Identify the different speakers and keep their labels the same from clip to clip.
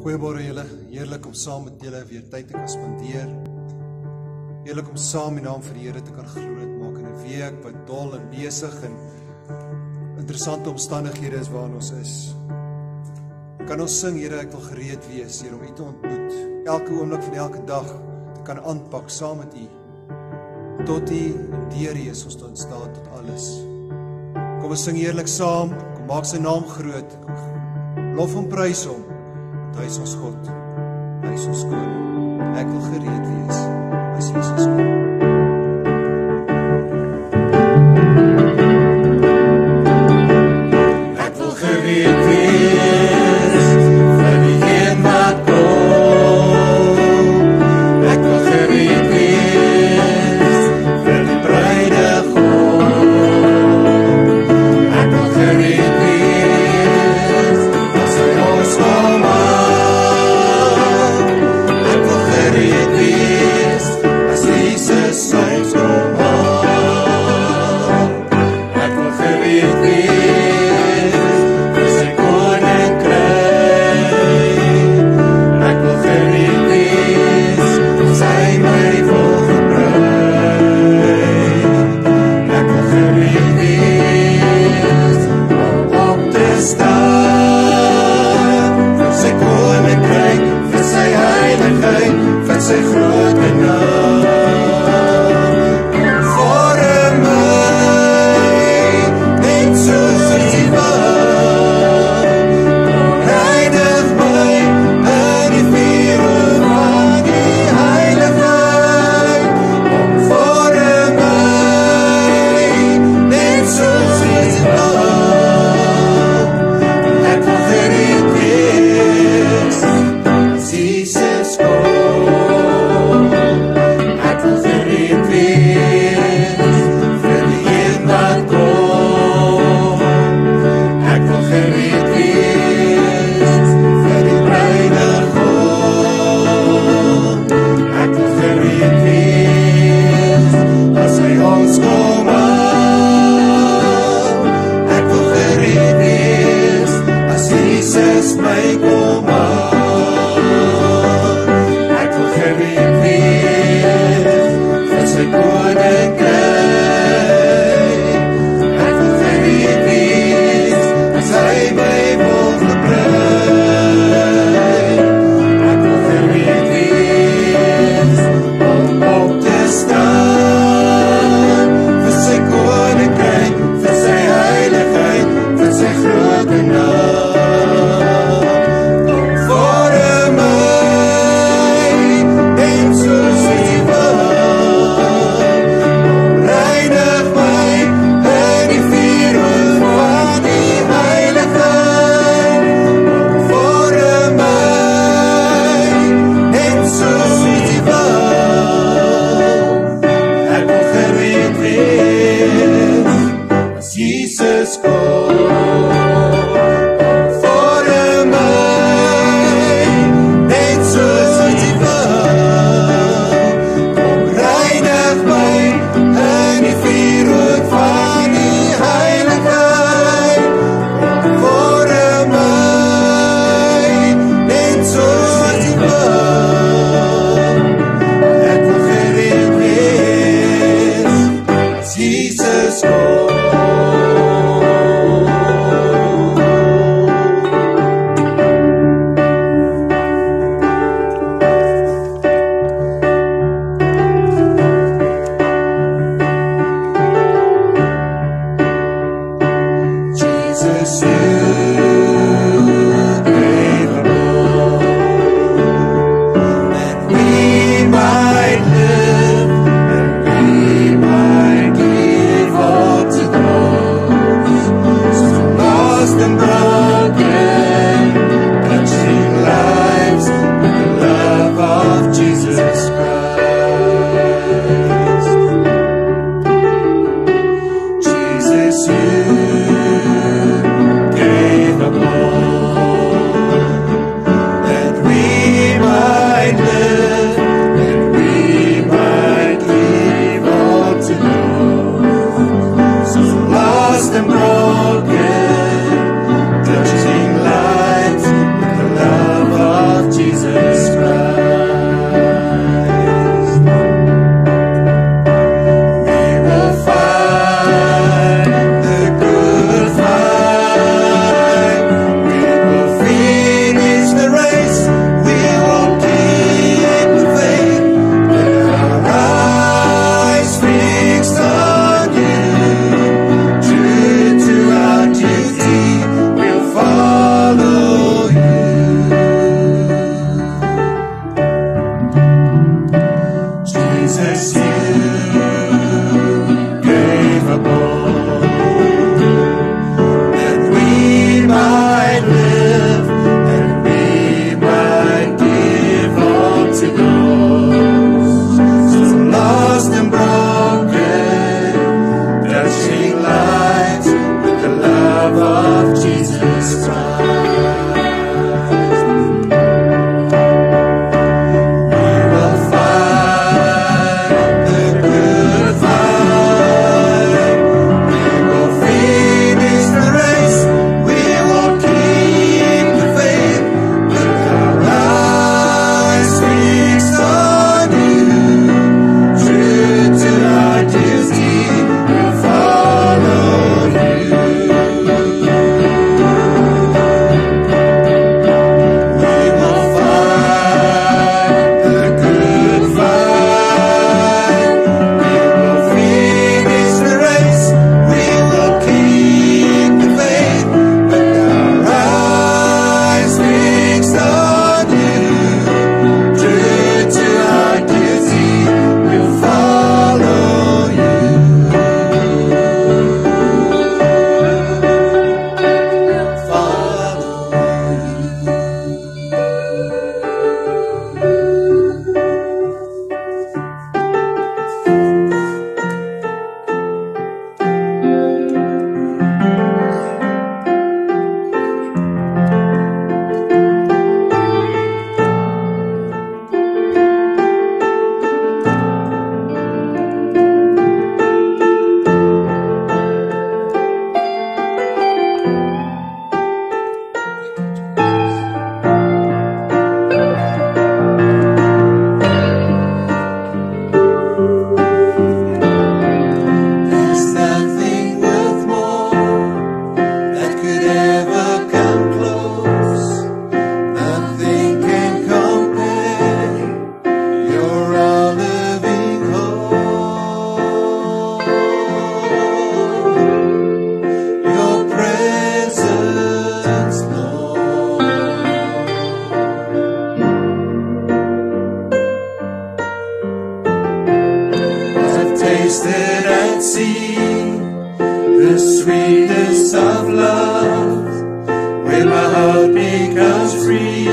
Speaker 1: Goeiemôre julle, heerlik om saam met julle weer tyd te kan spandeer. Heerlik om saam die naam van die Here te kan groot maak in 'n week wat dol en besig en interessante omstandighede is waarin ons is. Kan ons sing, Here, ek wil gereed wees, Here, om U te ontmoet, elke oomblik van elke dag te kan aanpak saam met U. Tot U en deur U is ons tot in staat tot alles. Kom ons sing heerlik saam, kom maak sy naam groot, lof en prys hom. Hy is ons God, hy is ons koning. Ek wil gereed wees as Jesus kom. Ek wil gereed wees vir die een wat kom. Ek wil gereed wees vir die bruidegom. Ek wil gereed wees as hy ons kom. Sy groot naam vorm my net soos U wil. Reinig my in die vuur van die heiligheid. Vorm my net soos U wil. Ek wil gereed wees as Jesus kom. For
Speaker 2: heart becomes free,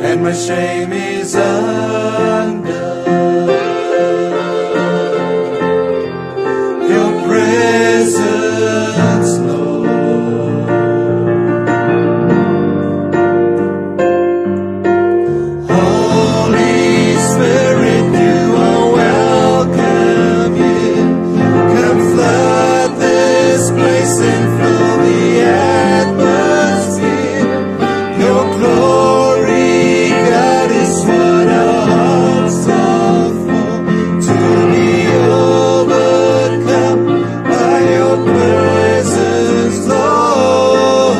Speaker 2: and my shame is undone. Your presence, Lord. Holy Spirit, you are welcome here. Come flood this place and fill the atmosphere. Your glory, God, is what our hearts long for. To be overcome by your presence, Lord.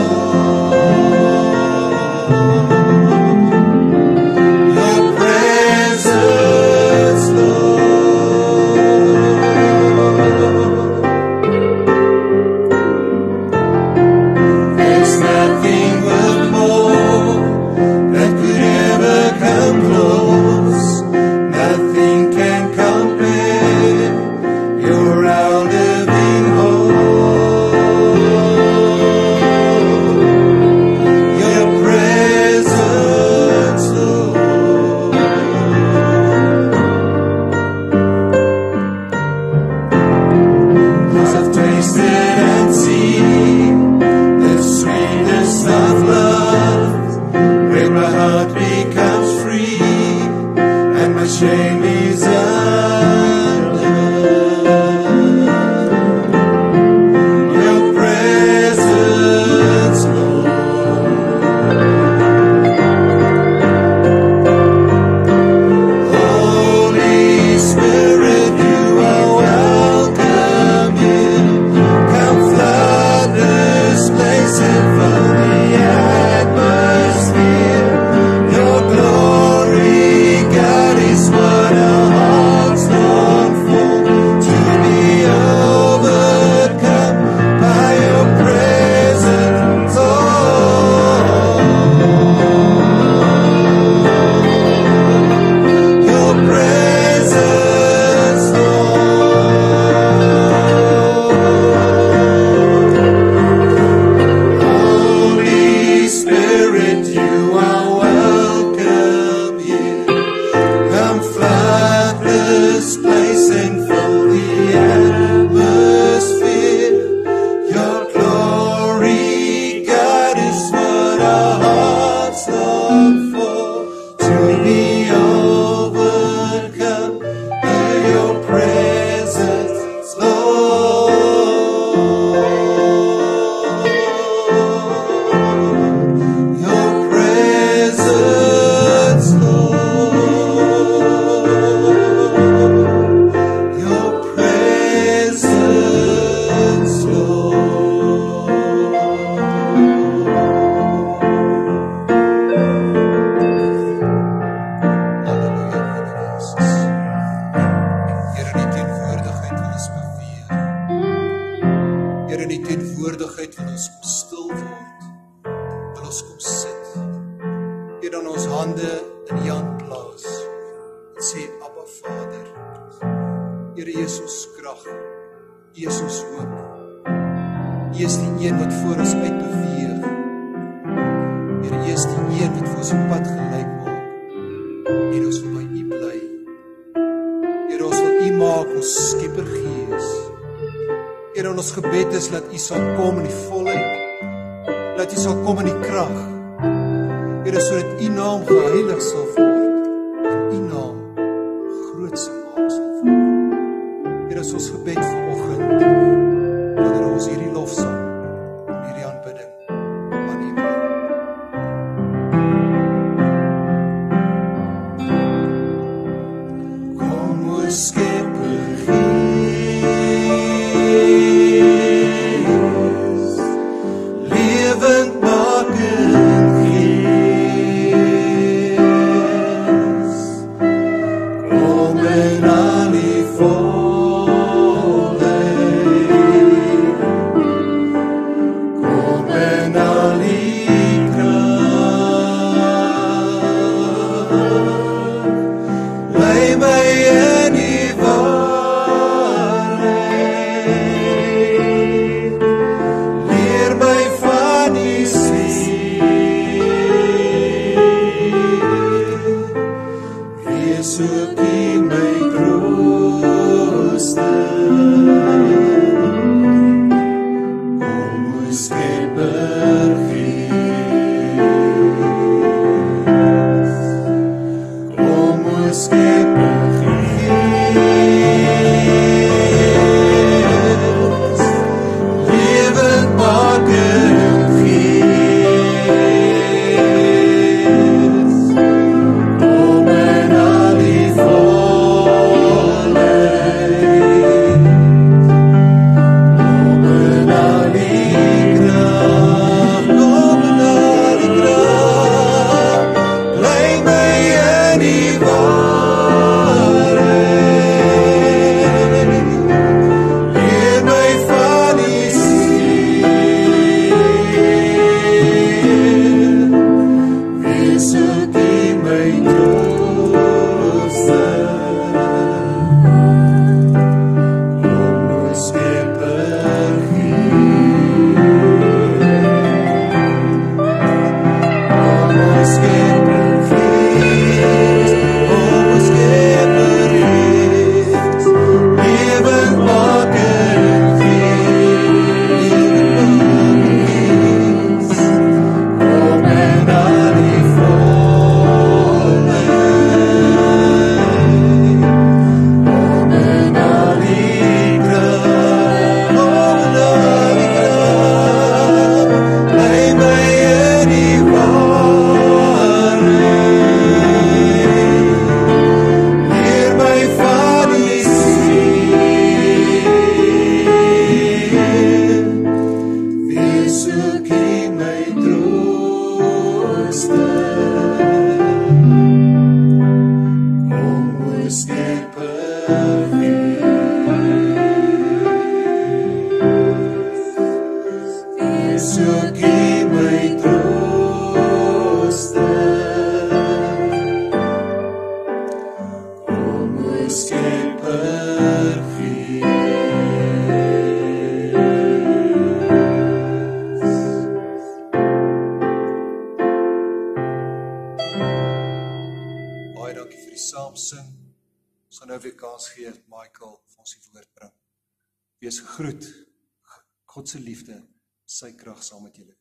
Speaker 2: Your presence, Lord. There's nothing worth more that could ever come close. Nothing can compare. You're our living hope. Your presence, Lord. 'Cause I've tasted and seen the sweetness of love, where my heart becomes free and my shame is undone. Your presence, Lord. Holy Spirit, you are welcome here. Come flood this place and fill the atmosphere. Your glory, God, is what our hearts long for. To be overcome by your presence, Lord. Your presence, Lord. Holy Spirit, you are welcome here. Come flood this place and fill the atmosphere. Your glory, God, is what our hearts long for. To be overcome by your presence, Lord. Your presence, Lord. Your presence, Lord. Halleluja, Here Jesus. Here in die teenwoordigheid wil ons beweeg. Here in die teenwoordigheid wil ons kom stil word. Wil ons kom sit. Hier dan ons hande in die hand plaas. En sê, Abba Vader. Here, U is ons krag. U is ons hoop. U is die een wat voor ons uitbeweeg. Here, U is die een wat vir ons op pad gelyk maak. En ons wil by U bly. Here, ons wil U maak ons Skepper Gees. Here, ons gebed is dat U sal kom in die volheid. Dat U sal kom in die krag. Here, sodat U naam geheilig sal word. En U naam groot sal maak sal word. Here, is ons gebed vanoggend. Wanneer ons hierdie lofsang en hierdie aanbidding aan U bring. Kom, o Skepper Gees, lewendmakende Gees,
Speaker 1: Baie dankie vir die saamsing. Ons gaan nou weer kans gee, Michael, vir ons die woord bring. Wees gegroet. God se liefde, sy krag saam met julle.